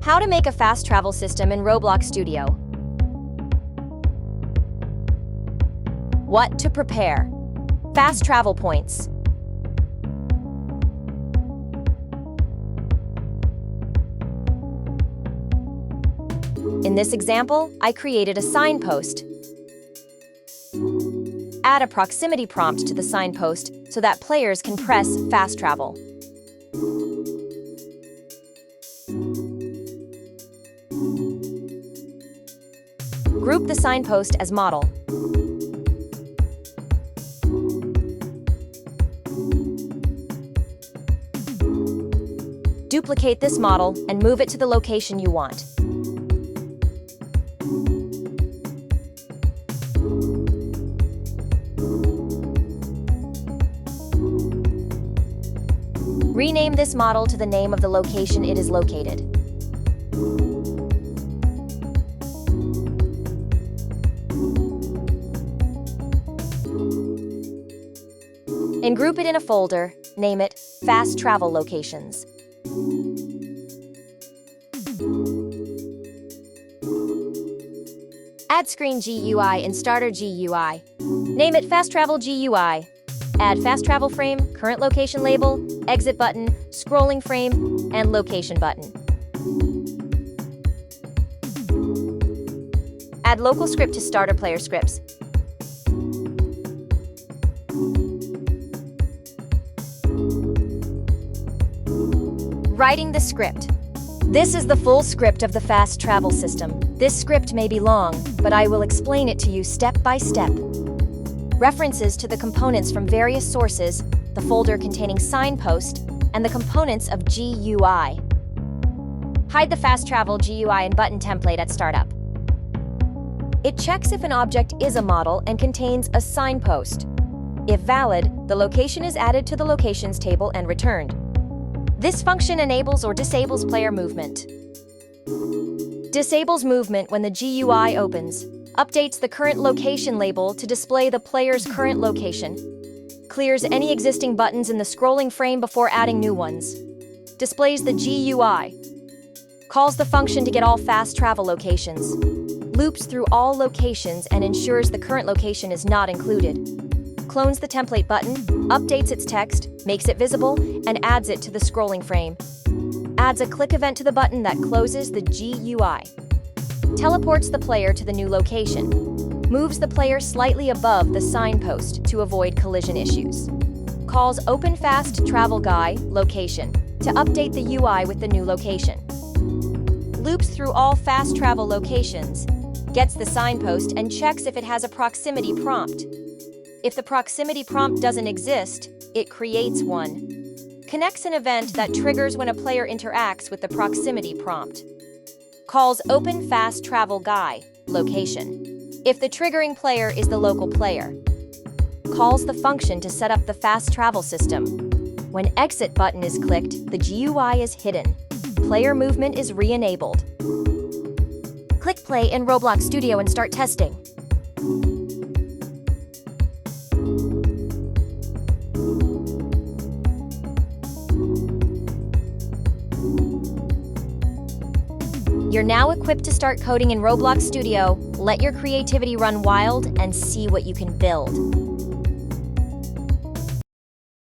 How to make a fast travel system in Roblox Studio. What to prepare. Fast travel points. In this example, I created a signpost. Add a proximity prompt to the signpost so that players can press fast travel. Group the signpost as model. Duplicate this model and move it to the location you want. Rename this model to the name of the location it is located. And group it in a folder, name it Fast Travel Locations. Add Screen GUI and Starter GUI. Name it Fast Travel GUI. Add Fast Travel Frame, Current Location Label, Exit Button, Scrolling Frame, and Location Button. Add local script to starter player scripts. Writing the script. This is the full script of the fast travel system. This script may be long, but I will explain it to you step by step. References to the components from various sources, the folder containing signpost, and the components of GUI. Hide the fast travel GUI and button template at startup. It checks if an object is a model and contains a signpost. If valid, the location is added to the locations table and returned. This function enables or disables player movement. Disables movement when the GUI opens. Updates the current location label to display the player's current location. Clears any existing buttons in the scrolling frame before adding new ones. Displays the GUI. Calls the function to get all fast travel locations. Loops through all locations and ensures the current location is not included. Clones the template button, updates its text, makes it visible, and adds it to the scrolling frame. Adds a click event to the button that closes the GUI. Teleports the player to the new location. Moves the player slightly above the signpost to avoid collision issues. Calls Open Fast Travel Guy location to update the UI with the new location. Loops through all fast travel locations. Gets the signpost and checks if it has a proximity prompt. If the proximity prompt doesn't exist, it creates one. Connects an event that triggers when a player interacts with the proximity prompt. Calls Open Fast Travel Guy location if the triggering player is the local player. Calls the function to set up the fast travel system. When Exit button is clicked, the GUI is hidden. Player movement is re-enabled. Click play in Roblox Studio and start testing. You're now equipped to start coding in Roblox Studio. Let your creativity run wild and see what you can build.